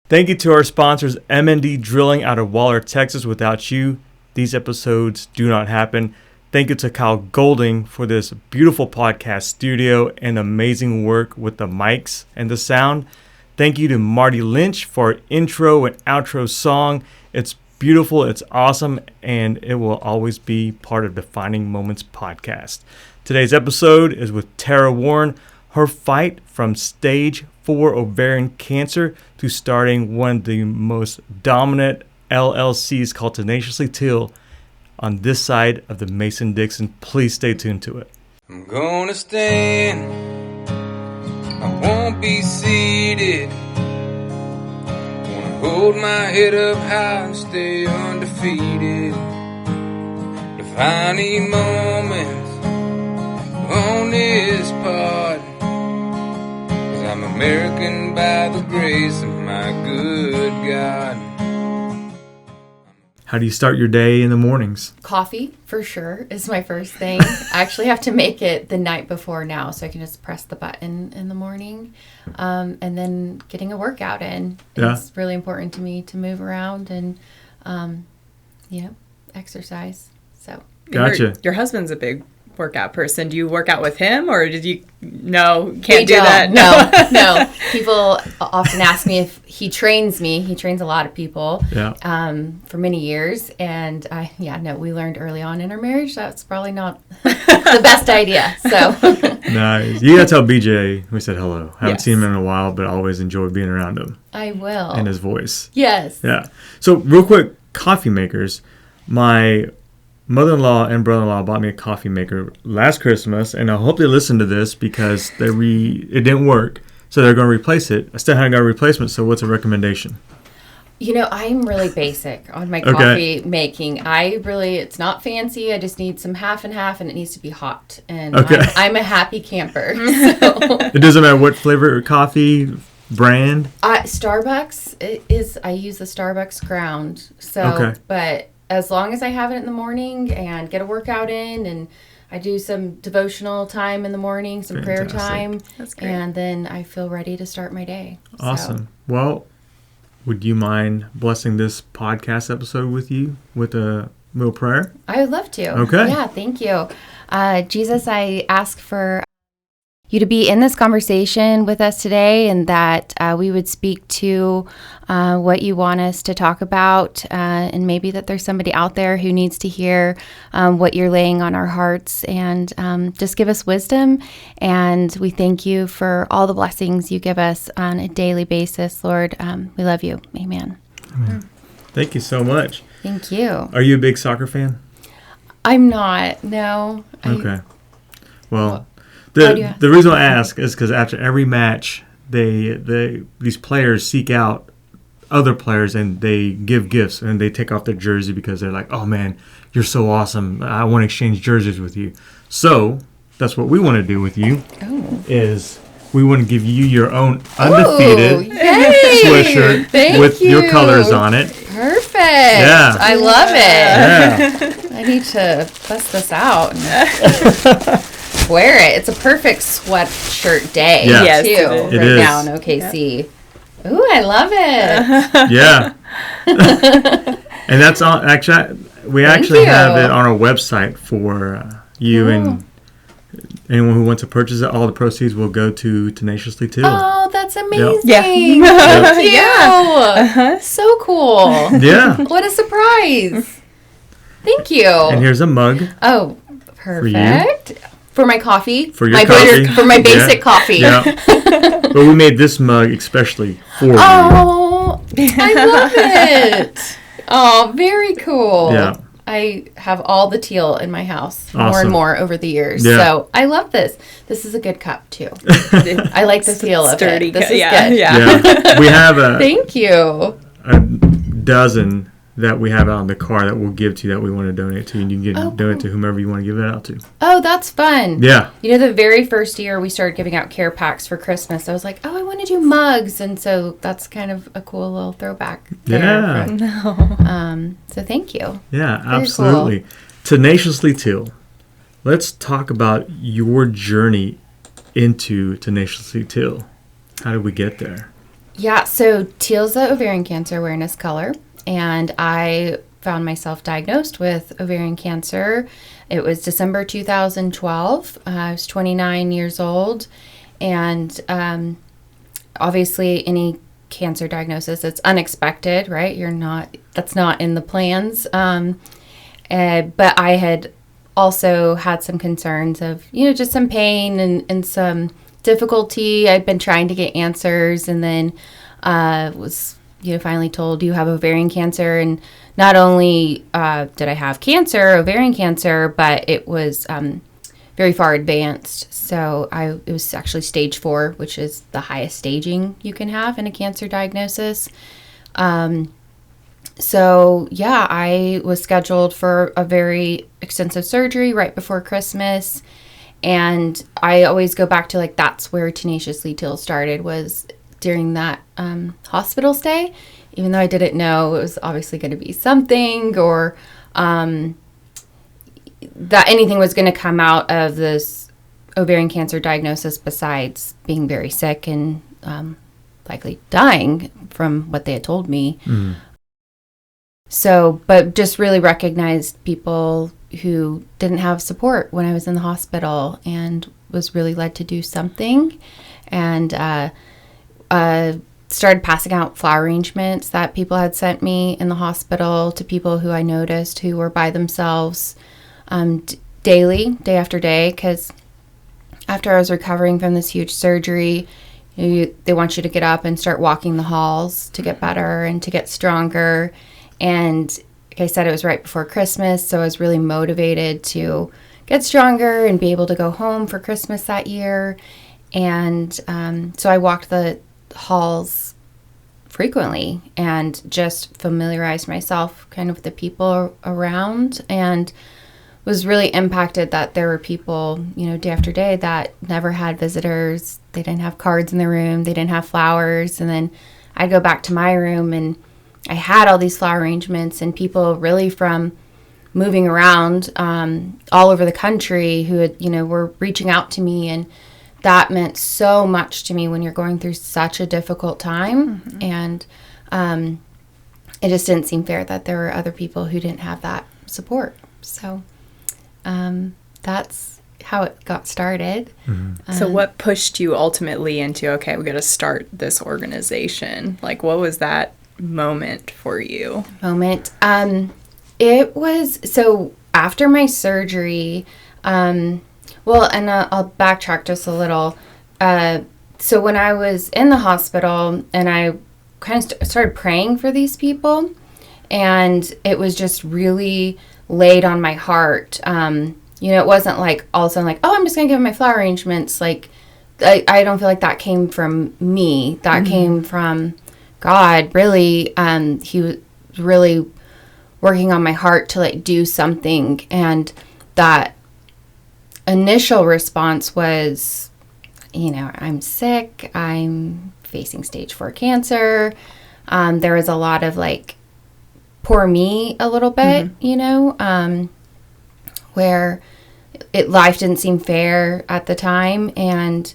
Thank you to our sponsors, M&D Drilling out of Waller, Texas. Without you, these episodes do not happen. Thank you to Kyle Golding for this beautiful podcast studio and amazing work with the mics and the sound. Thank you to Marty Lynch for our intro and outro song. It's beautiful, it's awesome, and it will always be part of Defining Moments podcast. Today's episode is with Tarah Warren. Her fight from stage 4 ovarian cancer to starting one of the most dominant LLCs called Tenaciously Teal on this side of the Mason-Dixon. Please stay tuned to it. I'm gonna stand, I won't be seated. Wanna hold my head up high and stay undefeated. Defining moments on this pod. I'm American by the grace of my good God. How do you start your day in the mornings? Coffee, for sure, is my first thing. I actually have to make it the night before now, so I can just press the button in the morning. And then getting a workout in. Yeah. It's really important to me to move around and, exercise. So. Gotcha. Your husband's a big workout person. Do you work out with him, or did you? No, We can't do don't. that. No. People often ask me if he trains me. He trains a lot of people. Yeah. For many years, and we learned early on in our marriage that's probably not the best idea. So. Nice. You gotta tell BJ we said hello. Haven't Yes. seen him in a while, but always enjoy being around him I will. and his voice. Yes. Yeah. So real quick, coffee makers. My mother-in-law and brother-in-law bought me a coffee maker last Christmas, and I hope they listen to this because it didn't work, so they're going to replace it. I still haven't got a replacement, so what's a recommendation? I'm really basic on my coffee making. It's not fancy. I just need some half and half, and it needs to be hot. And Okay. I'm a happy camper. So. It doesn't matter what flavor or coffee brand? Starbucks I use the Starbucks ground. So, Okay. But as long as I have it in the morning and get a workout in, and I do some devotional time in the morning, some prayer Fantastic. time, That's great. and then I feel ready to start my day. Awesome. So, Well, would you mind blessing this podcast episode with you with a little prayer? I would love to. Okay. Yeah, thank you. Jesus, I ask for you to be in this conversation with us today, and that we would speak to what you want us to talk about, and maybe that there's somebody out there who needs to hear what you're laying on our hearts, and just give us wisdom. And we thank you for all the blessings you give us on a daily basis, Lord. We love you. Amen. Thank you so much. Thank you. Are you a big soccer fan? I'm not. No. Okay. Well, Why do you the reason I ask is because after every match, these players seek out other players and they give gifts and they take off their jersey because they're like, "Oh man, you're so awesome! I want to exchange jerseys with you." So that's what we want to do with you. Oh. Is we want to give you your own undefeated Yay! sweatshirt Thank with you. your colors on it. Perfect. Yeah. I love it. Yeah. I need to bust this out and wear it. It's a perfect sweatshirt day, Yeah. Yes, too, it is. right It now is. in OKC. Ooh, I love it. Yeah. And that's on. Actually, we Thank actually you. have it on our website for you and anyone who wants to purchase it. All the proceeds will go to Tenaciously Teal. Oh, that's amazing. Yeah. Thank you. Yeah. So cool. Yeah. What a surprise. Thank you. And here's a mug. Oh, perfect. For my coffee. For your my coffee. For my basic Yeah. coffee. Yeah. But we made this mug especially for you. Oh, I love it. Oh, very cool. Yeah. I have all the teal in my house, more Awesome. and more over the years. Yeah. So I love this. This is a good cup, too. I like the feel of Sturdy it. This cup, is yeah, good. yeah. Yeah. We have Thank you. a dozen that we have out in the car that we'll give to you that we want to donate to. And you can Oh, donate to cool. whomever you want to give it out to. Oh, that's fun. Yeah. You know, the very first year we started giving out care packs for Christmas, I was like, oh, I want to do mugs. And so that's kind of a cool little throwback. There Yeah. So thank you. Yeah, Very absolutely. Tenaciously Teal. Let's talk about your journey into Tenaciously Teal. How did we get there? Yeah, so Teal's the ovarian cancer awareness color, and I found myself diagnosed with ovarian cancer. It was December 2012. I was 29 years old, and obviously any cancer diagnosis, it's unexpected, right? That's not in the plans. But I had also had some concerns of, just some pain and some difficulty. I'd been trying to get answers, and then was, finally told you have ovarian cancer. And not only did I have ovarian cancer, but it was very far advanced. So it was actually stage 4, which is the highest staging you can have in a cancer diagnosis. So yeah, I was scheduled for a very extensive surgery right before Christmas. And I always go back to, like, that's where Tenaciously Teal started, was during that hospital stay, even though I didn't know it was obviously going to be something, or that anything was going to come out of this ovarian cancer diagnosis besides being very sick and likely dying from what they had told me. Mm. So, but just really recognized people who didn't have support when I was in the hospital, and was really led to do something, and started passing out flower arrangements that people had sent me in the hospital to people who I noticed who were by themselves daily, day after day, because after I was recovering from this huge surgery, they want you to get up and start walking the halls to get better and to get stronger. And like I said, it was right before Christmas, so I was really motivated to get stronger and be able to go home for Christmas that year. And so I walked the halls frequently and just familiarized myself kind of with the people around, and was really impacted that there were people, day after day that never had visitors. They didn't have cards in their room. They didn't have flowers. And then I'd go back to my room, and I had all these flower arrangements, and people really from moving around all over the country who had, were reaching out to me. And that meant so much to me when you're going through such a difficult time. Mm-hmm. And it just didn't seem fair that there were other people who didn't have that support. So that's how it got started. Mm-hmm. So what pushed you ultimately into, okay, we got to start this organization? Like, what was that moment for you? It was, so after my surgery, and I'll backtrack just a little. So when I was in the hospital, and I kind of started praying for these people, and it was just really laid on my heart. It wasn't like all of a sudden like, oh, I'm just going to give my flower arrangements. Like, I don't feel like that came from me. That mm-hmm. came from God, really. He was really working on my heart to, like, do something. And that initial response was, I'm sick. I'm facing stage 4 cancer. There was a lot of, like, poor me a little bit, mm-hmm. Where life didn't seem fair at the time. And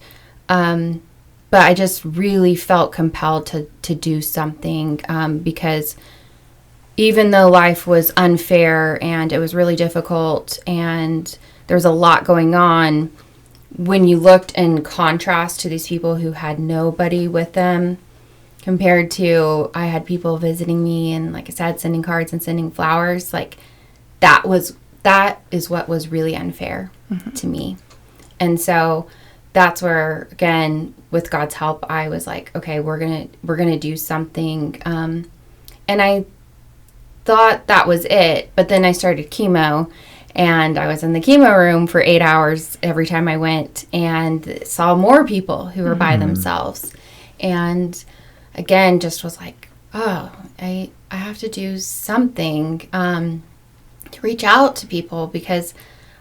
but I just really felt compelled to do something, because even though life was unfair and it was really difficult and there was a lot going on, when you looked in contrast to these people who had nobody with them, compared to I had people visiting me and, like I said, sending cards and sending flowers, like that is what was really unfair mm-hmm. to me. And so that's where, again, with God's help, I was like, okay, we're gonna do something. And I thought that was it, but then I started chemo, and I was in the chemo room for 8 hours every time I went, and saw more people who were mm-hmm. by themselves. And again, just was like, oh, I have to do something to reach out to people, because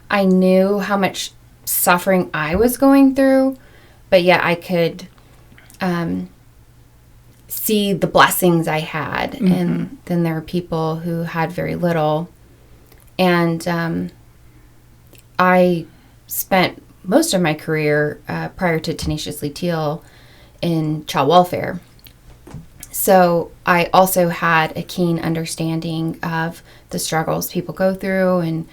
I knew how much suffering I was going through, but yet I could see the blessings I had. Mm-hmm. And then there were people who had very little. And I spent most of my career prior to Tenaciously Teal in child welfare. So I also had a keen understanding of the struggles people go through and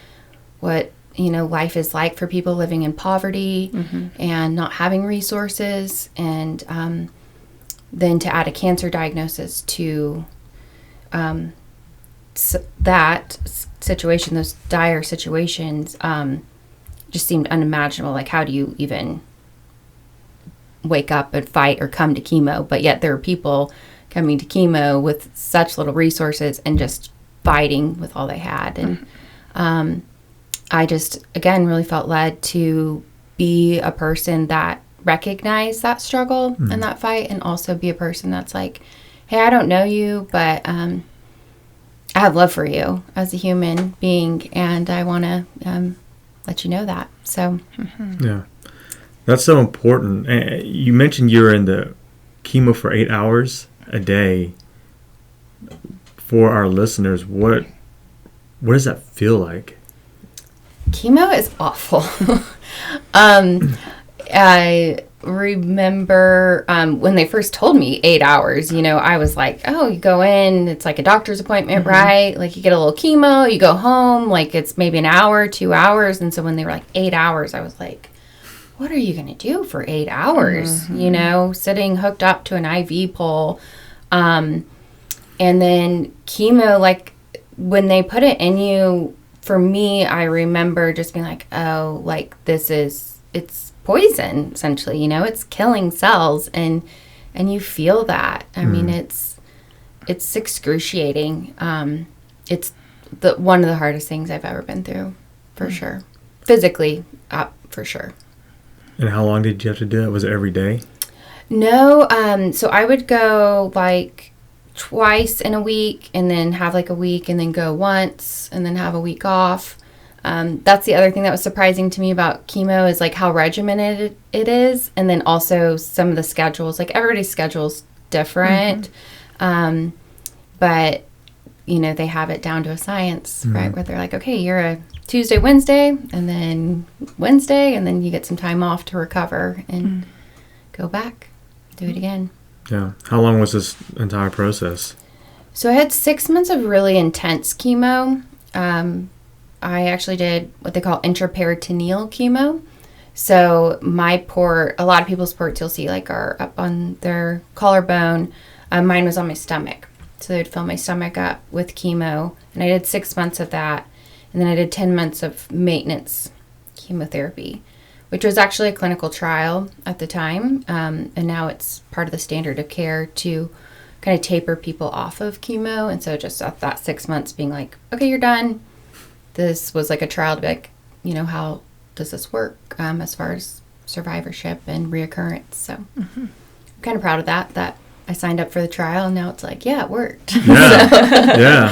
what, life is like for people living in poverty and not having resources. And then to add a cancer diagnosis to that situation, those dire situations, just seemed unimaginable. Like, how do you even wake up and fight or come to chemo? But yet there are people coming to chemo with such little resources and just fighting with all they had. And I just, again, really felt led to be a person that recognized that struggle and that fight, and also be a person that's like, hey, I don't know you, but I have love for you as a human being, and I want to let you know that. So Yeah, that's so important. You mentioned you were in the chemo for 8 hours a day. For our listeners, what does that feel like? Chemo is awful. I remember when they first told me 8 hours, I was like, oh, you go in, it's like a doctor's appointment, right? Like, you get a little chemo, you go home, like it's maybe an hour, 2 hours. And so when they were like 8 hours, I was like, what are you going to do for 8 hours? Sitting hooked up to an IV pole. And then chemo, like when they put it in you, for me, I remember just being like, oh, like it's poison, essentially, it's killing cells, and you feel that. I mean, it's excruciating. It's one of the hardest things I've ever been through, for sure. Physically, for sure. And how long did you have to do it? Was it every day? No, so I would go like twice in a week, and then have like a week, and then go once, and then have a week off. That's the other thing that was surprising to me about chemo, is like how regimented it is, and then also some of the schedules. Like, everybody's schedule's different, but they have it down to a science, right? Where they're like, okay, you're a Tuesday, Wednesday, and then Wednesday, and then you get some time off to recover and go back, do it again. Yeah. How long was this entire process? So I had 6 months of really intense chemo. I actually did what they call intraperitoneal chemo. So my port, a lot of people's ports you'll see like are up on their collarbone. Mine was on my stomach. So they'd fill my stomach up with chemo. And I did 6 months of that. And then I did 10 months of maintenance chemotherapy, which was actually a clinical trial at the time. And now it's part of the standard of care to kind of taper people off of chemo. And so just at that 6 months being like, okay, you're done. This was like a trial to be like, how does this work as far as survivorship and reoccurrence? So I'm kind of proud of that I signed up for the trial, and now it's like, yeah, it worked. Yeah, yeah,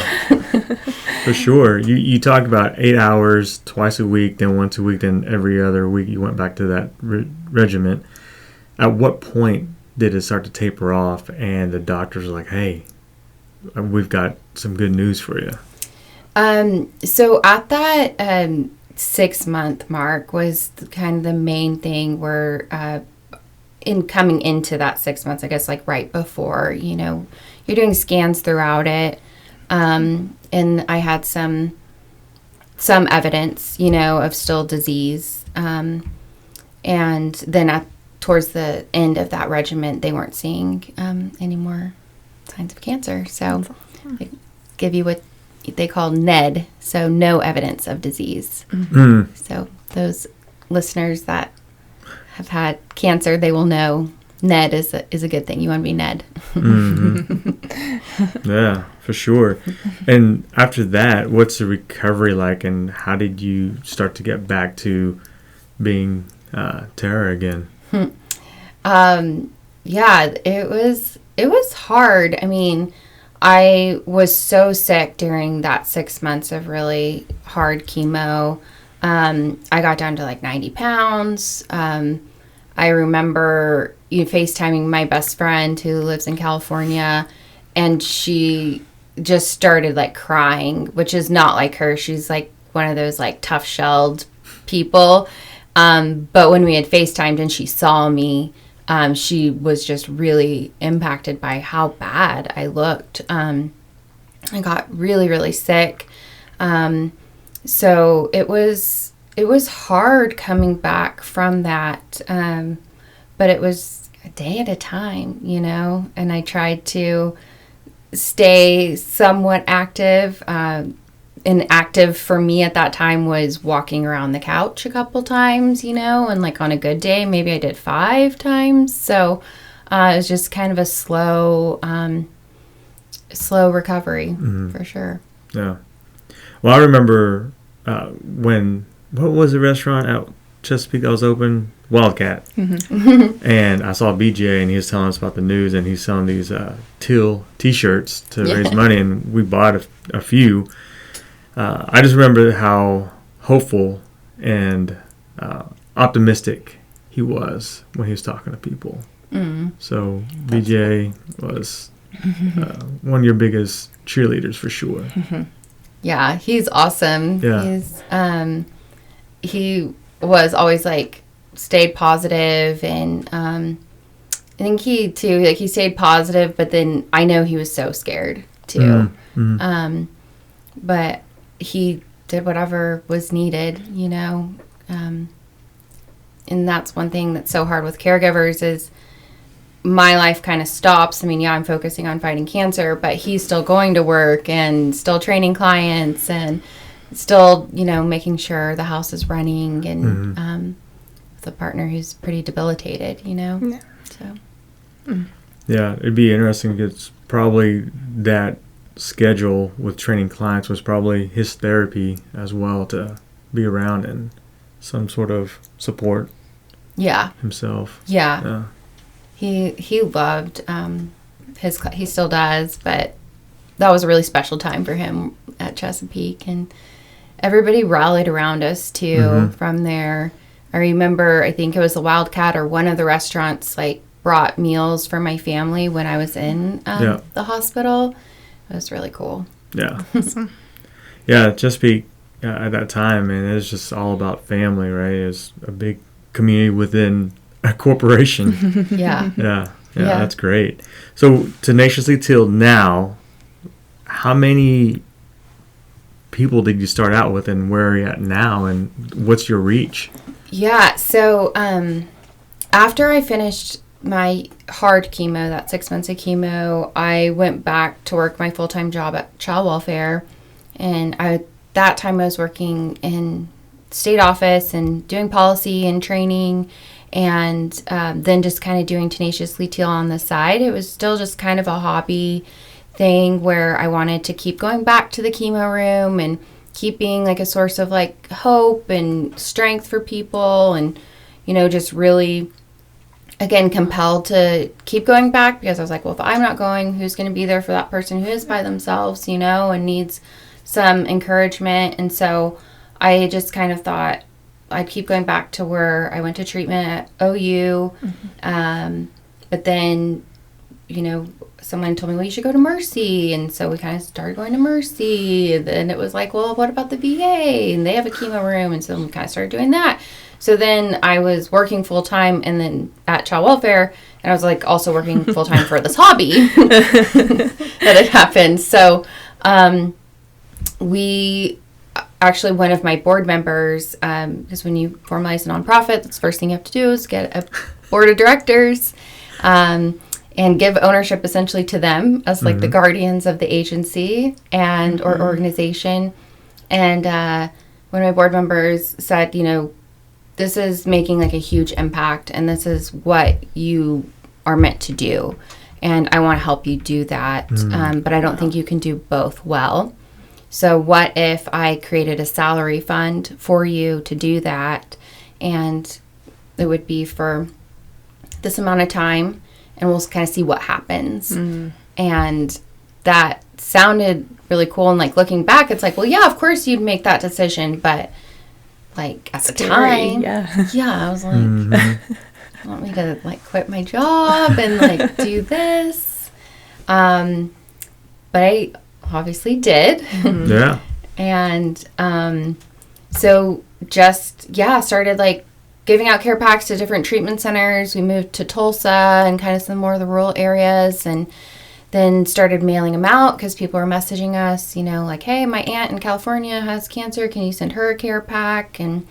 for sure. You talked about 8 hours twice a week, then once a week, then every other week you went back to that regiment. At what point did it start to taper off, and the doctors were like, hey, we've got some good news for you? So at that 6 month mark was kind of the main thing where in coming into that 6 months, I guess, like right before, you're doing scans throughout it. And I had some evidence, of still disease. And then towards the end of that regimen, they weren't seeing any more signs of cancer. So they give you what they call NED, so no evidence of disease. So those listeners that have had cancer, they will know NED is a good thing. You want to be NED. Yeah, for sure. And after that, what's the recovery like, and how did you start to get back to being Tarah again? Yeah, it was hard. I mean, I was so sick during that 6 months of really hard chemo. I got down to like 90 pounds. I remember FaceTiming my best friend who lives in California, and she just started like crying, which is not like her. She's like one of those like tough-shelled people. But when we had FaceTimed and she saw me, she was just really impacted by how bad I looked. I got really, really sick. So it was hard coming back from that. But it was a day at a time, you know, and I tried to stay somewhat active. And active for me at that time was walking around the couch a couple times, you know, and like on a good day, maybe I did 5 times. So it was just kind of a slow recovery for sure. Yeah. Well, I remember what was the restaurant out Chesapeake that was open? Wildcat. And I saw BJ, and he was telling us about the news, and he's selling these Teal T-shirts to raise money, and we bought a few. I just remember how hopeful and optimistic he was when he was talking to people. So BJ was one of your biggest cheerleaders for sure. Yeah, he's awesome. Yeah. He was always like stayed positive, and I think he too, like he stayed positive, but then I know he was so scared too. But he did whatever was needed, you know. And that's one thing that's so hard with caregivers is my life kind of stops. I mean, yeah, I'm focusing on fighting cancer, but he's still going to work and still training clients and still, you know, making sure the house is running, and with a partner who's pretty debilitated, you know. Yeah. So. Yeah, it'd be interesting because probably that schedule with training clients was probably his therapy as well, to be around and some sort of support. Yeah. Himself. Yeah. He loved he still does, but that was a really special time for him at Chesapeake, and everybody rallied around us too from there. I remember, I think it was the Wildcat or one of the restaurants like brought meals for my family when I was in the hospital. It was really cool. Yeah. Yeah, Chesapeake at that time, man, it was just all about family, right? It was a big community within a corporation. Yeah. Yeah, that's great. So, Tenaciously Teal now, how many people did you start out with, and where are you at now, and what's your reach? Yeah, so after I finished my hard chemo, that 6 months of chemo, I went back to work my full-time job at child welfare, and that time I was working in state office and doing policy and training, and then just kind of doing Tenaciously Teal on the side. It was still just kind of a hobby thing where I wanted to keep going back to the chemo room and keep being like a source of like hope and strength for people, and you know, just really again compelled to keep going back because I was like, well, if I'm not going, who's going to be there for that person who is by themselves, you know, and needs some encouragement. And so I just kind of thought I'd keep going back to where I went to treatment at OU. But then, you know, someone told me, well, you should go to Mercy. And so we kind of started going to Mercy. And then it was like, well, what about the VA? And they have a chemo room. And so we kind of started doing that. So then I was working full time and then at child welfare. And I was like also working full time for this hobby that had happened. So we actually, one of my board members, because when you formalize a nonprofit, that's the first thing you have to do is get a board of directors and give ownership essentially to them as like the guardians of the agency and or organization. And one of my board members said, you know, this is making like a huge impact and this is what you are meant to do. And I want to help you do that. But I don't think you can do both well. So what if I created a salary fund for you to do that? And it would be for this amount of time and we'll kind of see what happens. And that sounded really cool. And like looking back, it's like, well, yeah, of course you'd make that decision. But like at the time, I was like, you want me to like quit my job and like do this? But I obviously did. Yeah. And so just started like giving out care packs to different treatment centers. We moved to Tulsa and kind of some more of the rural areas, and then started mailing them out because people were messaging us, like, hey, my aunt in California has cancer. Can you send her a care pack? And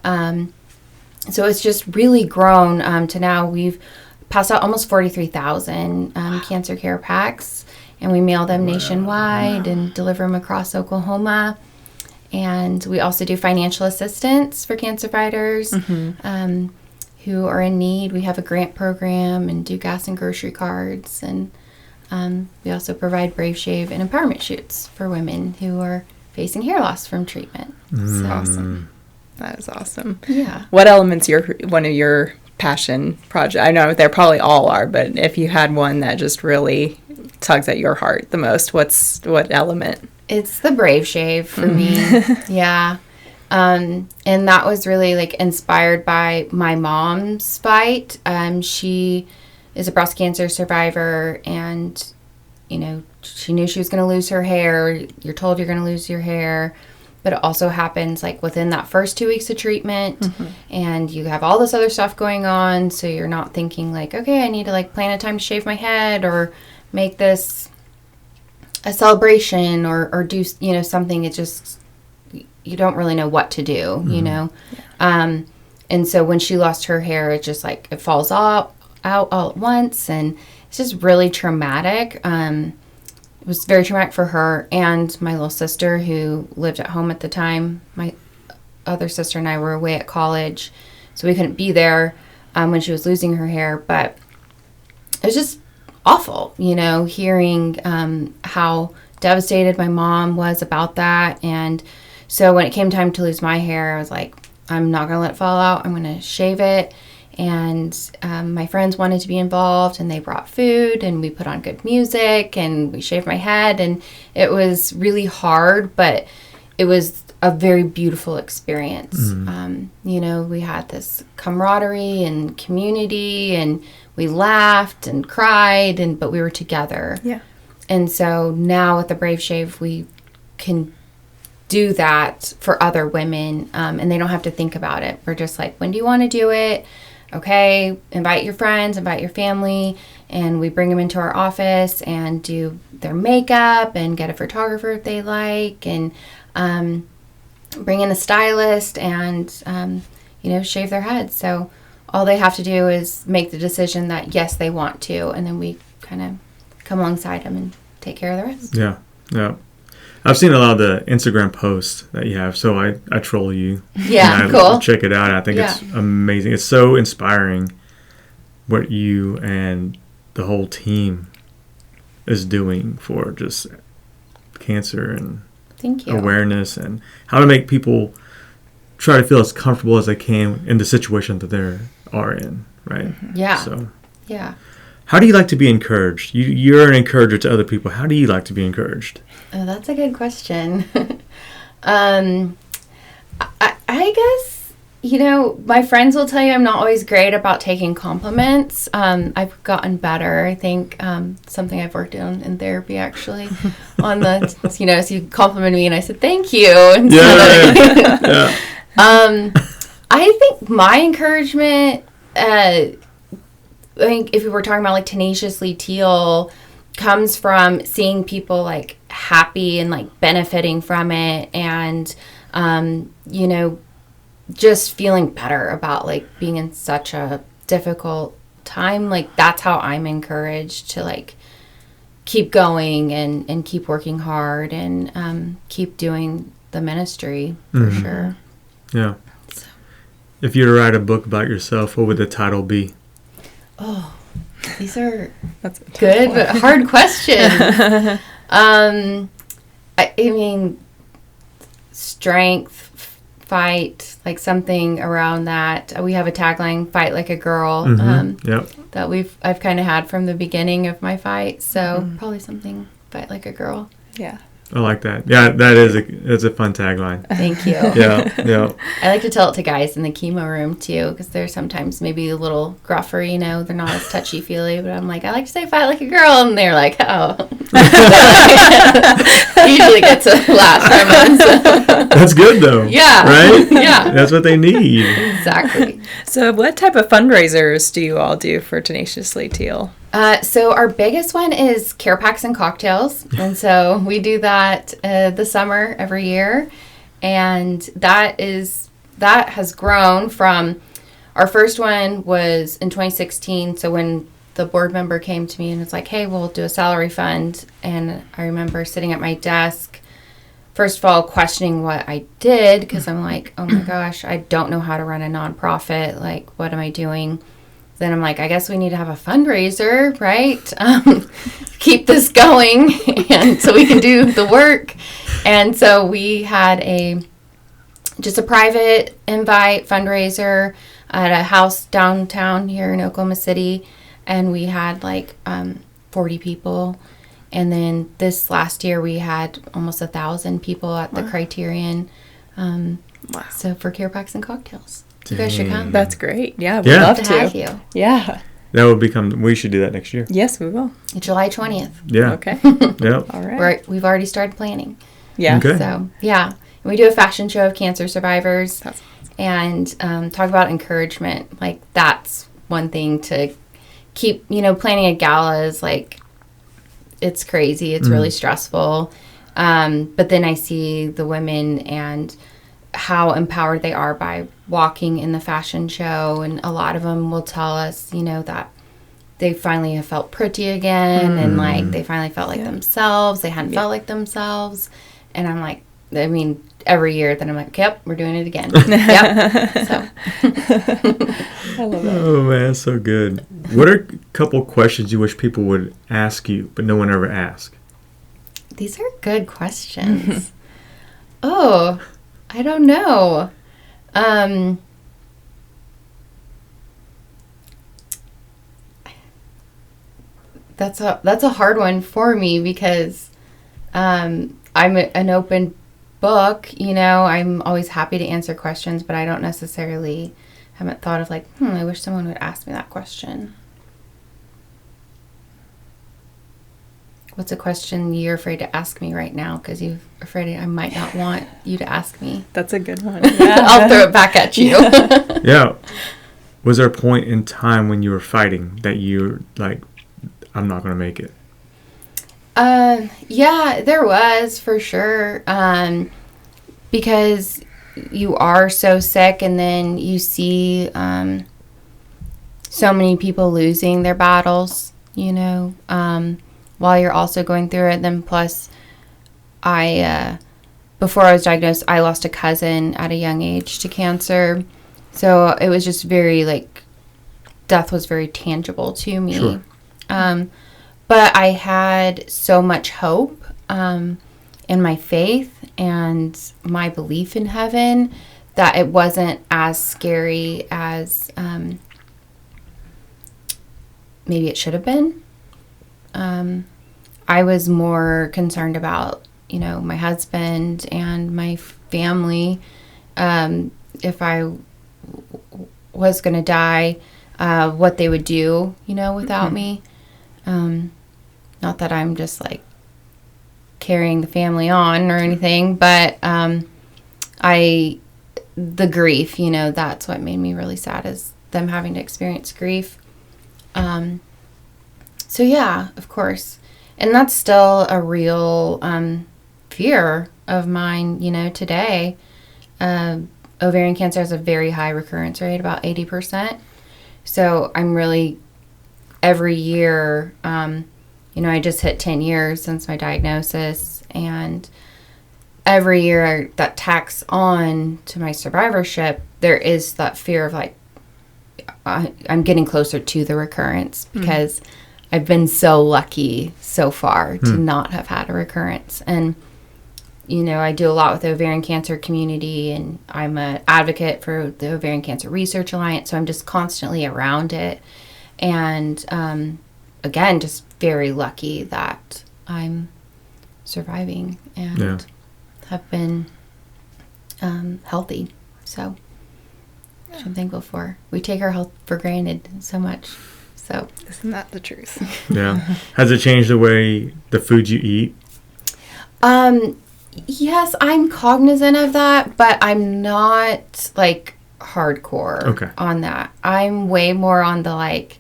so it's just really grown to now we've passed out almost 43,000 cancer care packs, and we mail them nationwide and deliver them across Oklahoma. And we also do financial assistance for cancer fighters who are in need. We have a grant program and do gas and grocery cards. And we also provide Brave Shave and empowerment shoots for women who are facing hair loss from treatment. So Awesome. That is awesome. Yeah. What element's one of your passion project? I know they probably all are, but if you had one that just really tugs at your heart the most, what element? It's the Brave Shave for me. Yeah. And that was really like inspired by my mom's fight. She is a breast cancer survivor, and, she knew she was going to lose her hair. You're told you're going to lose your hair, but it also happens like within that first 2 weeks of treatment, and you have all this other stuff going on. So you're not thinking like, okay, I need to like plan a time to shave my head or make this a celebration or do something. It just, you don't really know what to do, and so when she lost her hair, it just like it falls out all at once, and it's just really traumatic. It was very traumatic for her and my little sister who lived at home at the time. My other sister and I were away at college, so we couldn't be there when she was losing her hair, but it was just awful, hearing how devastated my mom was about that. And so when it came time to lose my hair, I was like, I'm not going to let it fall out. I'm going to shave it. And my friends wanted to be involved, and they brought food, and we put on good music, and we shaved my head. And it was really hard, but it was a very beautiful experience. We had this camaraderie and community, and we laughed and cried, but we were together. Yeah. And so now with the Brave Shave, we can do that for other women, and they don't have to think about it. We're just like, when do you want to do it? Okay, invite your friends, invite your family, and we bring them into our office and do their makeup and get a photographer if they like, and bring in a stylist and, shave their heads. So all they have to do is make the decision that, yes, they want to, and then we kind of come alongside them and take care of the rest. Yeah. I've seen a lot of the Instagram posts that you have, so I troll you. Yeah, cool. Check it out. I think it's amazing. It's so inspiring what you and the whole team is doing for just cancer and Thank you. awareness, and how to make people try to feel as comfortable as they can in the situation that they are in, right? Yeah. So, yeah. How do you like to be encouraged? You're an encourager to other people. How do you like to be encouraged? Oh, that's a good question. I guess, my friends will tell you I'm not always great about taking compliments. I've gotten better. I think something I've worked on in therapy, actually, on the, so you complimented me and I said, thank you. And Yeah. I think my encouragement, I think if we were talking about like Tenaciously Teal, comes from seeing people like happy and like benefiting from it, and just feeling better about like being in such a difficult time. Like that's how I'm encouraged to like keep going and keep working hard and keep doing the ministry for sure. Yeah. If you were to write a book about yourself, what would the title be? Oh, these are That's good but hard questions. I mean, strength, fight, like something around that. We have a tagline, "Fight like a girl," that I've kind of had from the beginning of my fight. So probably something, "Fight like a girl." Yeah. I like that. Yeah, it's a fun tagline. Thank you. Yeah. I like to tell it to guys in the chemo room too, because they're sometimes maybe a little gruffer, they're not as touchy-feely, but I'm like, I like to say fight like a girl, and they're like, oh. Usually get to laugh from us. That's good, though. Yeah. Right? Yeah. That's what they need. Exactly. So what type of fundraisers do you all do for Tenaciously, Teal? So our biggest one is care packs and cocktails. And so we do that the summer every year. And that has grown from, our first one was in 2016. So when the board member came to me and was like, hey, we'll do a salary fund. And I remember sitting at my desk, first of all, questioning what I did, because I'm like, oh my gosh, I don't know how to run a nonprofit. Like, what am I doing? Then I'm like, I guess we need to have a fundraiser, right? Keep this going, and so we can do the work. And so we had just a private invite fundraiser at a house downtown here in Oklahoma City, and we had 40 people. And then this last year we had almost 1,000 people at the Criterion. Wow. So for care packs and cocktails. You guys should come. That's great. Yeah, we'd Yeah. love to to. have you. Yeah. We should do that next year. Yes, we will. July 20th. Yeah. Okay. Yeah. All right. We've already started planning. Yeah. Okay. So, yeah. And we do a fashion show of cancer survivors That's and talk about encouragement. Like, that's one thing to keep, planning a gala is it's crazy. It's really stressful. But then I see the women and how empowered they are by walking in the fashion show. And a lot of them will tell us, that they finally have felt pretty again. And they finally felt like themselves. They hadn't felt like themselves. And I'm like, every year then I'm like, yep, we're doing it again. Yep. So. I love it. Oh, man, that's so good. What are a couple questions you wish people would ask you, but no one ever asked? These are good questions. Oh, I don't know. That's a hard one for me because I'm an open book. I'm always happy to answer questions, but I don't necessarily haven't thought of I wish someone would ask me that question. What's a question you're afraid to ask me right now because you're afraid I might not want you to ask me? That's a good one. I'll throw it back at you. Yeah. Was there a point in time when you were fighting that you're like, I'm not going to make it? Yeah, there was for sure. Because you are so sick and then you see so many people losing their battles, while you're also going through it. Then plus, before I was diagnosed, I lost a cousin at a young age to cancer. So it was just very, death was very tangible to me. Sure. But I had so much hope in my faith and my belief in heaven that it wasn't as scary as maybe it should have been. I was more concerned about, my husband and my family. If I was going to die, what they would do, without me. Not that I'm just carrying the family on or anything, but the grief, that's what made me really sad, is them having to experience grief. So yeah, of course. And that's still a real fear of mine, today. Ovarian cancer has a very high recurrence rate, about 80%. So I'm really, every year, I just hit 10 years since my diagnosis, and every year that tacks on to my survivorship, there is that fear of I'm getting closer to the recurrence because I've been so lucky so far to not have had a recurrence. And, I do a lot with the ovarian cancer community, and I'm an advocate for the Ovarian Cancer Research Alliance. So I'm just constantly around it. And, again, just very lucky that I'm surviving and have been healthy. So which I'm thankful for. We take our health for granted so much. So Isn't that the truth? Yeah. Has it changed the way the food you eat? Yes, I'm cognizant of that, but I'm not like hardcore on that. I'm way more on the like,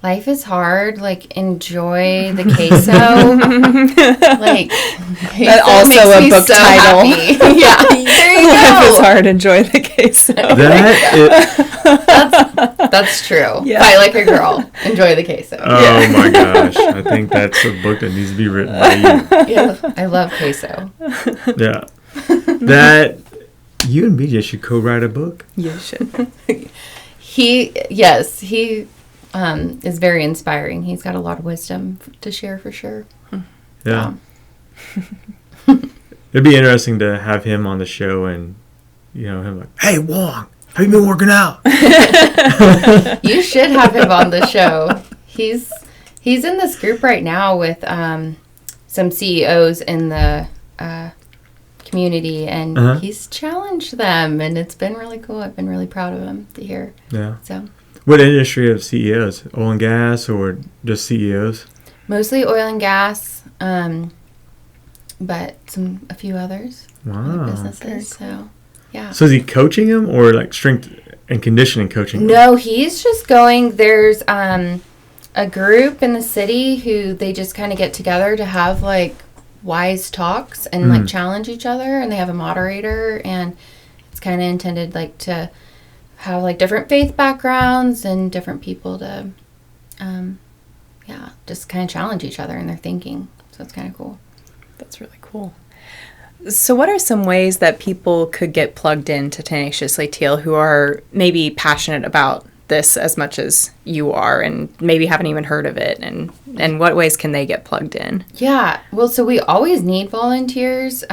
life is hard, like enjoy the queso. Like that also a book title. Yeah, there you go. Life is hard, enjoy the queso. That's true. Yeah. Fight like a girl, enjoy the queso. Oh my gosh, I think that's a book that needs to be written by you. Yeah, I love queso. Yeah, that you and BJ should co-write a book. You should. He is very inspiring. He's got a lot of wisdom to share for sure. Yeah. It'd be interesting to have him on the show and, him like, hey, Wong, have you been working out? You should have him on the show. He's in this group right now with some CEOs in the community, and he's challenged them, and it's been really cool. I've been really proud of him to hear. Yeah. So. What industry of CEOs? Oil and gas or just CEOs? Mostly oil and gas, but a few others. Wow. Businesses. So, yeah. So is he coaching them or like strength and conditioning coaching them? No, he's just going. There's a group in the city who they just kind of get together to have like wise talks and like challenge each other, and they have a moderator, and it's kind of intended like to have like different faith backgrounds and different people to just kind of challenge each other in their thinking. So it's kind of cool. That's really cool. So what are some ways that people could get plugged into Tenaciously Teal who are maybe passionate about this as much as you are and maybe haven't even heard of it, and what ways can they get plugged in? Yeah, well, so we always need volunteers.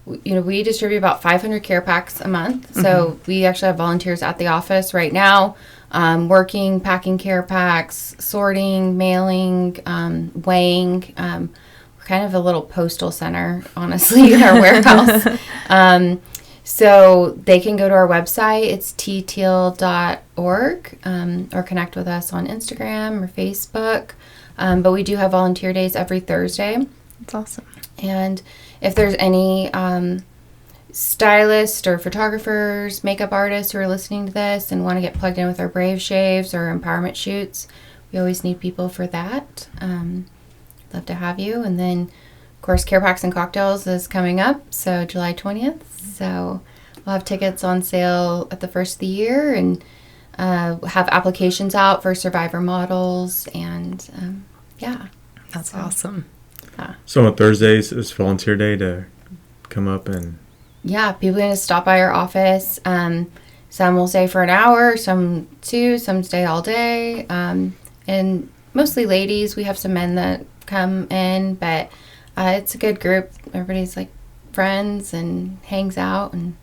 We distribute about 500 care packs a month. So we actually have volunteers at the office right now, working, packing care packs, sorting, mailing, weighing. We're kind of a little postal center, honestly, in our warehouse. So they can go to our website. It's teal.org, or connect with us on Instagram or Facebook. But we do have volunteer days every Thursday. That's awesome. And if there's any stylists or photographers, makeup artists who are listening to this and want to get plugged in with our Brave Shaves or empowerment shoots, we always need people for that. Love to have you. And then, of course, Care Packs and Cocktails is coming up, so July 20th. So we'll have tickets on sale at the first of the year, and have applications out for survivor models. And That's awesome. So on Thursdays is volunteer day to come up and... Yeah, people are going to stop by our office. Some will stay for an hour, some 2, some stay all day. And mostly ladies. We have some men that come in, but it's a good group. Everybody's like friends and hangs out, and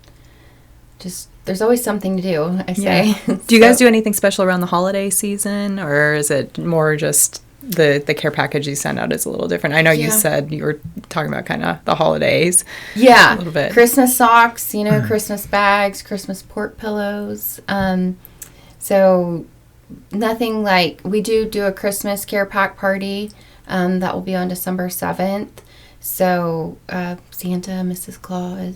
just there's always something to do, I say. Yeah. Do you guys do anything special around the holiday season, or is it more just the care package you send out is a little different? I know you said you were talking about kind of the holidays. Yeah. A little bit. Christmas socks, Christmas bags, Christmas port pillows. So nothing like, we do a Christmas care pack party that will be on December 7th. So Santa, Mrs. Claus,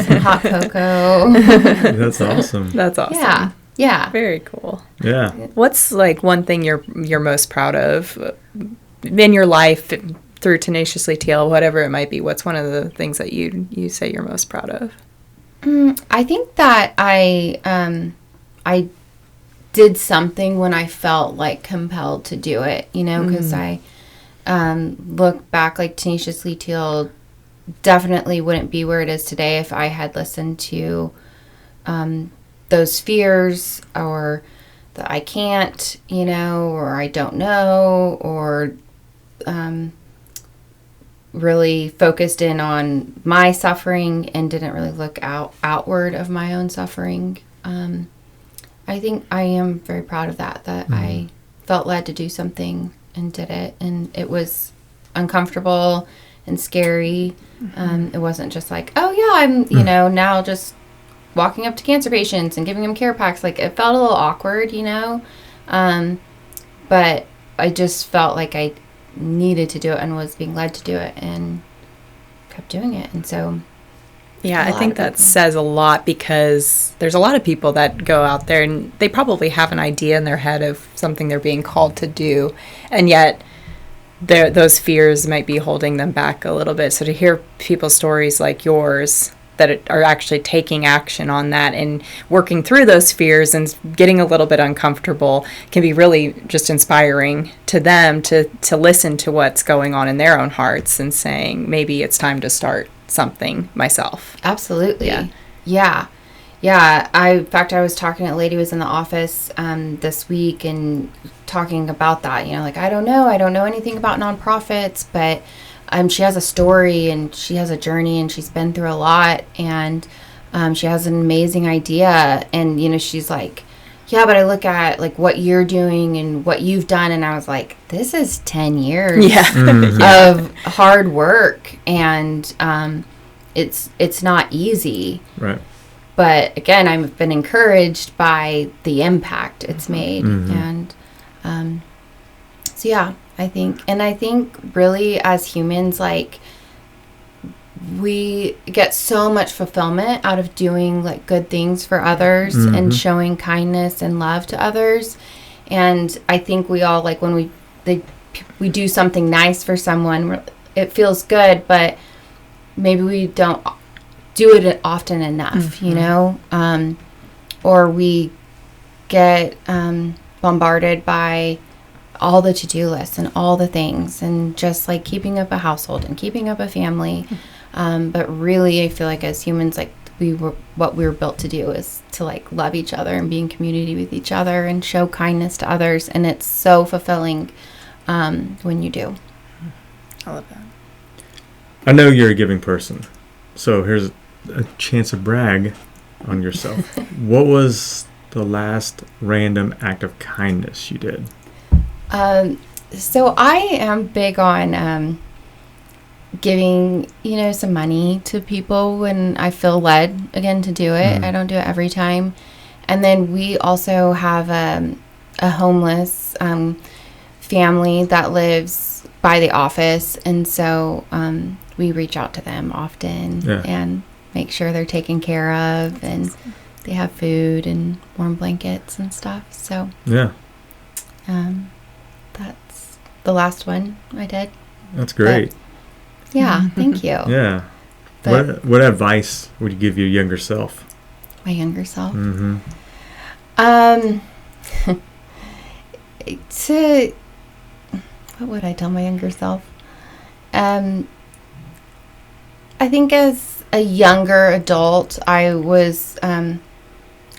some hot cocoa. That's awesome. That's awesome. Yeah. Very cool. Yeah. What's like one thing you're most proud of in your life through Tenaciously Teal, whatever it might be? What's one of the things that you say you're most proud of? I think that I did something when I felt like compelled to do it, because I look back, like Tenaciously Teal definitely wouldn't be where it is today if I had listened to those fears, or that I can't, or I don't know, or really focused in on my suffering and didn't really look outward of my own suffering. I think I am very proud of that I felt led to do something and did it, and it was uncomfortable and scary. It wasn't just like, oh yeah, I'm now just walking up to cancer patients and giving them care packs. Like, it felt a little awkward, but I just felt like I needed to do it and was being led to do it, and kept doing it. And so, yeah, I think that people. says a lot, because there's a lot of people that go out there and they probably have an idea in their head of something they're being called to do, and yet those fears might be holding them back a little bit. So to hear people's stories like yours that are actually taking action on that and working through those fears and getting a little bit uncomfortable can be really just inspiring to them to listen to what's going on in their own hearts and saying, maybe it's time to start something myself. Absolutely. Yeah. Yeah. In fact, I was talking to a lady who was in the office this week and talking about that, like, I don't know anything about nonprofits, but she has a story and she has a journey and she's been through a lot, and she has an amazing idea. And, she's like, yeah, but I look at like what you're doing and what you've done. And I was like, this is 10 years of hard work. And it's not easy. Right. But again, I've been encouraged by the impact it's made. And so, yeah, I think really as humans, like, we get so much fulfillment out of doing like good things for others and showing kindness and love to others. And I think we all, like, when we do something nice for someone, it feels good, but maybe we don't do it often enough, or we get bombarded by all the to-do lists and all the things and just like keeping up a household and keeping up a family. But really, I feel like as humans, like, what we were built to do is to like love each other and be in community with each other and show kindness to others. And it's so fulfilling when you do. I love that. I know you're a giving person, so here's a chance to brag on yourself. What was the last random act of kindness you did? So I am big on giving, some money to people when I feel led again to do it. I don't do it every time. And then we also have a homeless family that lives by the office, and so we reach out to them often and make sure they're taken care of and they have food and warm blankets and stuff. So that's the last one I did. That's great. But, yeah, thank you. Yeah. But what advice would you give your younger self? my younger self. What would I tell my younger self? I think as a younger adult, I was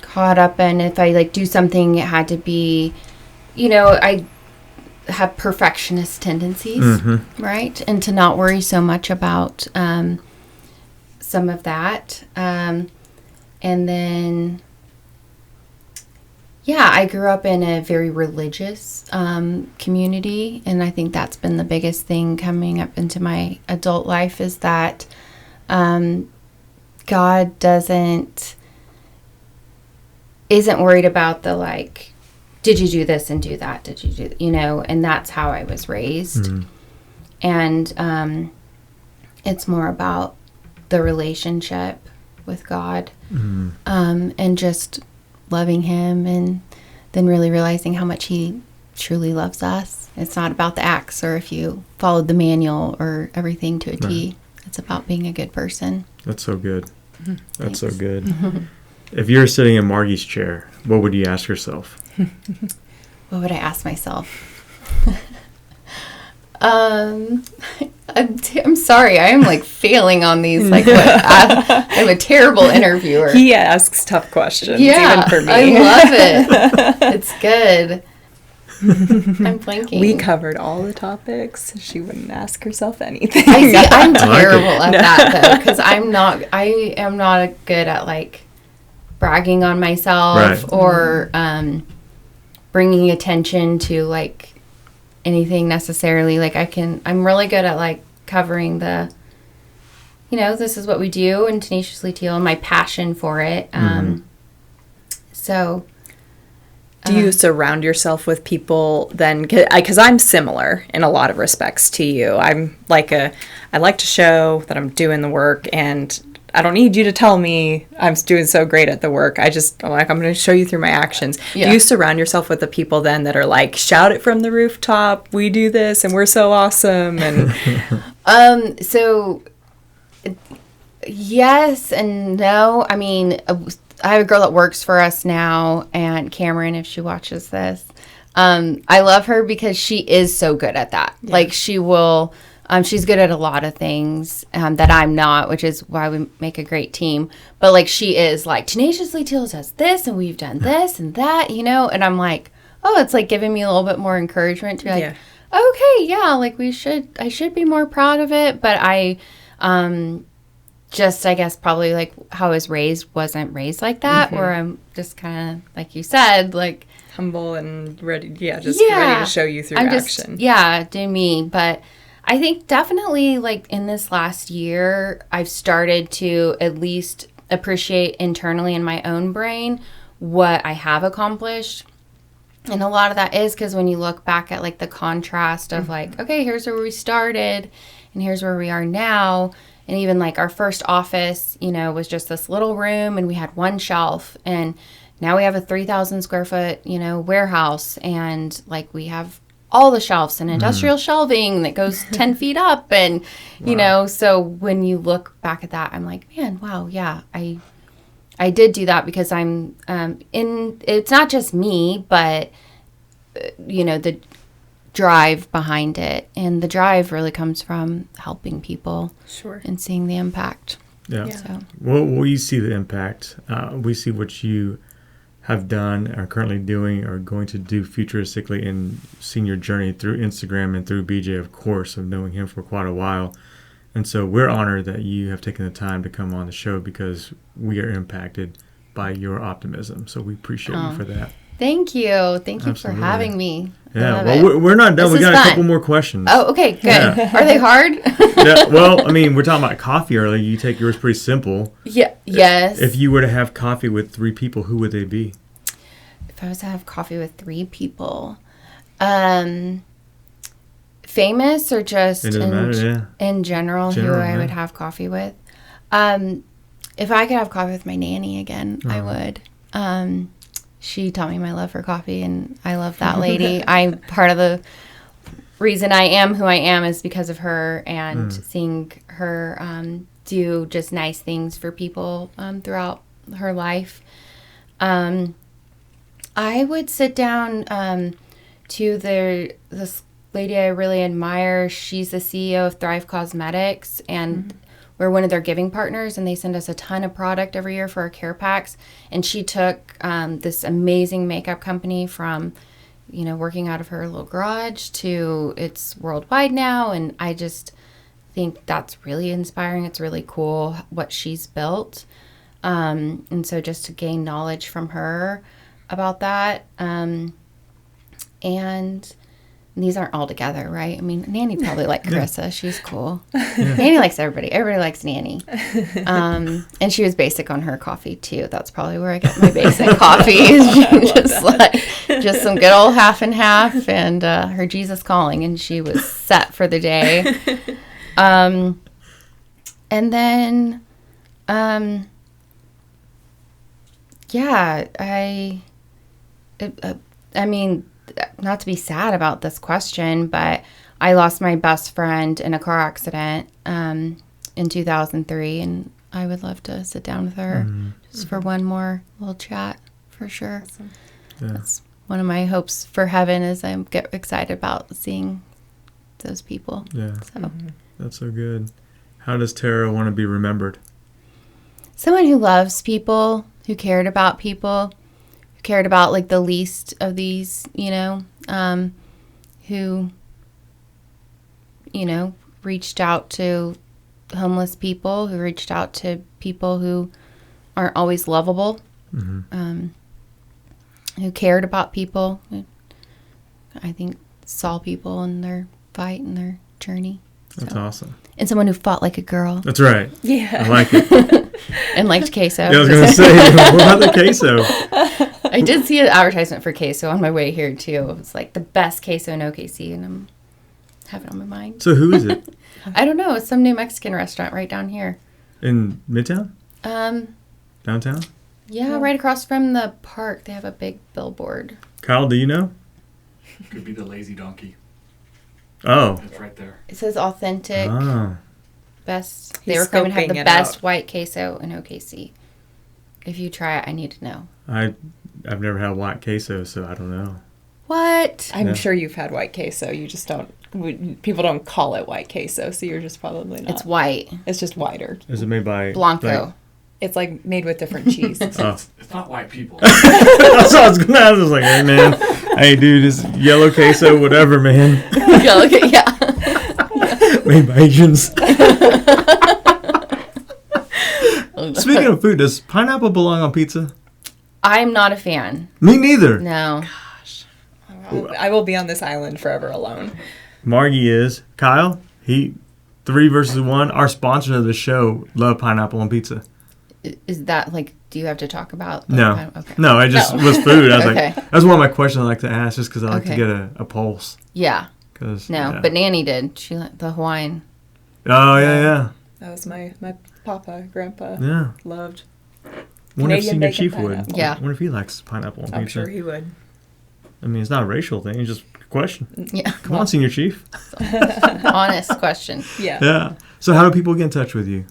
caught up in, if I like do something, it had to be, I have perfectionist tendencies, right? And to not worry so much about some of that. And then, I grew up in a very religious community, and I think that's been the biggest thing coming up into my adult life is that God isn't worried about the, like, did you do this and do that? Did you do, and that's how I was raised. And it's more about the relationship with God and just loving him, and then really realizing how much he truly loves us. It's not about the acts or if you followed the manual or everything to a T. It's about being a good person. That's so good. That's so good. If you were sitting in Margie's chair, what would you ask yourself? What would I ask myself? I'm sorry. I am like failing on these. Like, I'm a terrible interviewer. He asks tough questions, yeah, even for me. I love it. It's good. I'm blanking. We covered all the topics. She wouldn't ask herself anything. I'm terrible at that though, because I am not good at like bragging on myself or bringing attention to like anything necessarily. Like I'm really good at like covering the, this is what we do in Tenaciously Teal and my passion for it. So Do you surround yourself with people then? Because I'm similar in a lot of respects to you. I like to show that I'm doing the work, and I don't need you to tell me I'm doing so great at the work. I'm going to show you through my actions. Yeah. Do you surround yourself with the people then that are like, shout it from the rooftop, we do this and we're so awesome? And so yes and no. I mean, I have a girl that works for us now, and Cameron, if she watches this, I love her because she is so good at that. Yeah. Like she will, she's good at a lot of things that I'm not, which is why we make a great team. But like she is like, Tenaciously Teal does this, and we've done this and that, you know? And I'm like, oh, it's like giving me a little bit more encouragement to be like, okay, yeah, like I should be more proud of it. But I just, I guess, probably like how I was raised, wasn't raised like that, where I'm just kind of, like you said, like humble and ready. Yeah, just ready to show you through action. Do me. But I think definitely like in this last year, I've started to at least appreciate internally in my own brain what I have accomplished. And a lot of that is because when you look back at like the contrast of like, okay, here's where we started and here's where we are now. And even like our first office, you know, was just this little room and we had one shelf, and now we have a 3,000 square foot, you know, warehouse, and like we have all the shelves and industrial shelving that goes 10 feet up. And, you know, so when you look back at that, I'm like, man, wow. Yeah. I did do that because I'm it's not just me, but you know, the drive behind it, and the drive really comes from helping people and seeing the impact. So well, we see the impact. We see what you have done, are currently doing, or going to do futuristically, and seeing your journey through Instagram and through BJ, of course, of knowing him for quite a while. And so we're honored that you have taken the time to come on the show, because we are impacted by your optimism. So we appreciate you for that. Thank you. Thank you for having me. Yeah, well, we're not done. We got a couple more questions. Oh, okay, good. Yeah. Are they hard? Yeah, well, I mean, we're talking about coffee earlier. You take yours pretty simple. Yeah. Yes. If you were to have coffee with 3 people, who would they be? If I was to have coffee with 3 people, famous or just in general, who I would have coffee with? If I could have coffee with my nanny again, I would. She taught me my love for coffee, and I love that lady. I'm part of the reason I am who I am is because of her, and seeing her do just nice things for people throughout her life. I would sit down to this lady I really admire. She's the CEO of Thrive Cosmetics, and we're one of their giving partners, and they send us a ton of product every year for our care packs. And she took this amazing makeup company from, you know, working out of her little garage to it's worldwide now. And I just think that's really inspiring. It's really cool what she's built. And so just to gain knowledge from her about that. And these aren't all together, right? I mean, Nanny probably like Carissa. She's cool. Nanny likes everybody. Everybody likes Nanny. And she was basic on her coffee, too. That's probably where I get my basic coffee. Just some good old half and half, and her Jesus calling, and she was set for the day. And then, I mean, not to be sad about this question, but I lost my best friend in a car accident in 2003, and I would love to sit down with her just for one more little chat, for sure. Awesome. Yeah. That's one of my hopes for heaven, is I get excited about seeing those people. Yeah, that's so good. How does Tarah want to be remembered? Someone who loves people, who cared about people, cared about like the least of these, you know, who, you know, reached out to homeless people, who reached out to people who aren't always lovable, who cared about people. I think saw people in their fight and their journey. That's awesome. And someone who fought like a girl. That's right. Yeah. I like it. And liked queso. Yeah, I was going to say, what about the queso? I did see an advertisement for queso on my way here too. It was like the best queso in OKC, and I'm having it on my mind. So who is it? I don't know. It's some new Mexican restaurant right down here. In Midtown? Downtown? Yeah, right across from the park. They have a big billboard. Kyle, do you know? Could be the Lazy Donkey. Oh. It's right there. It says authentic, Ah. best. He's They were going to have scoping the it best out. white queso in OKC. If you try it, I need to know. I've never had white queso, so I don't know. What? I'm Yeah. sure you've had white queso. You just don't. People don't call it white queso, so you're just probably not. It's white. It's just whiter. Is it made by Blanco. It's like made with different cheese. Oh. It's not white people. That's what I was gonna ask. I was like, hey man, hey dude, this yellow queso, whatever, man. Yeah, okay, yeah. Made by Asians. Speaking of food, does pineapple belong on pizza? I'm not a fan. Me neither. No. I will be on this island forever alone. Margie is. Kyle, 3 versus 1. Our sponsors of the show love pineapple on pizza. Is that like, do you have to talk about? the No. kind of- okay. No, it just was food. I was Okay. like, that's one of my questions I like to ask just because I like to Okay. get a pulse. Yeah. Cause, No, yeah. but Nanny did. She liked the Hawaiian. Oh, yeah. That was my papa, grandpa Yeah. loved. Wonder if Canadian Senior bacon Chief would. pineapple. Yeah. Wonder if he likes pineapple on I'm pizza. sure he would. I mean, it's not a racial thing. It's just a question. Yeah. Come on, Senior Chief. Honest question. Yeah. Yeah. So how do people get in touch with you?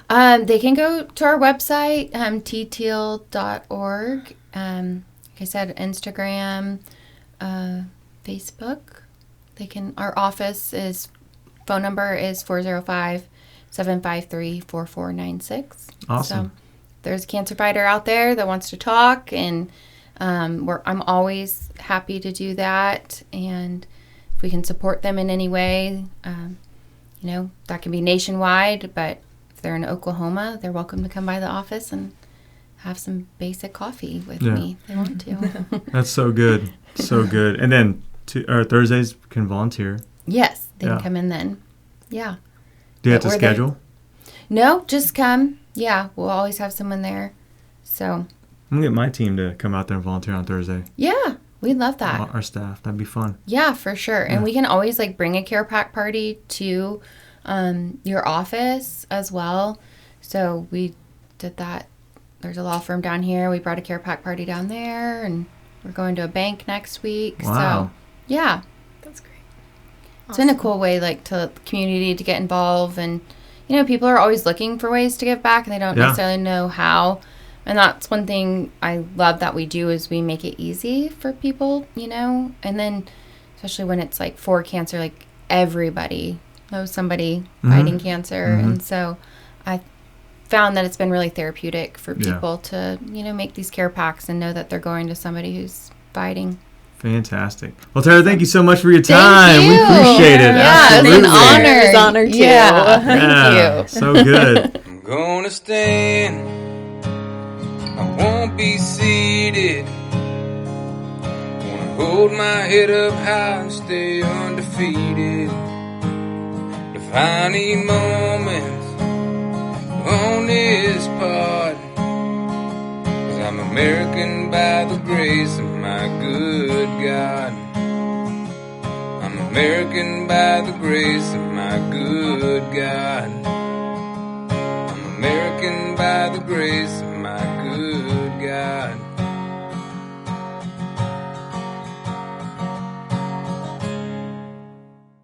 They can go to our website, teal.org. Like I said, Instagram, Facebook. Our office phone number is 405-753-4496. Awesome. So there's a cancer fighter out there that wants to talk, and I'm always happy to do that. And if we can support them in any way, that can be nationwide, but if they're in Oklahoma, they're welcome to come by the office and have some basic coffee with me if they want to. That's so good. So good. And then Thursdays can volunteer. Yes, they Yeah. can come in then. Yeah. Do you have But to we're there. schedule? No, just come. Yeah, we'll always have someone there. So, I'm going to get my team to come out there and volunteer on Thursday. yeah, we'd love that. Our staff. That'd be fun. Yeah, for sure. And we can always bring a care pack party to your office as well. So we did that. There's a law firm down here. We brought a care pack party down there, and we're going to a bank next week. Wow. So yeah, That's great. it's been a cool way to the community to get involved. And people are always looking for ways to give back, and they don't Yeah. necessarily know how. And that's one thing I love that we do is we make it easy for people, and then especially when it's for cancer, everybody knows somebody fighting cancer. And so I found that it's been really therapeutic for Yeah. people to, make these care packs and know that they're going to somebody who's fighting. Fantastic. Well, Tara, thank you so much for your Thank time. We you. appreciate it. Yeah, Absolutely. it's an honor. It's an honor, too. Yeah, thank Yeah, you. so good. I'm gonna stand, I won't be seated. Gonna hold my head up high and stay undefeated. Defining moments on this pod, 'cause I'm American by the grace of my good God. I'm American by the grace of my good God. I'm American by the grace of my good God.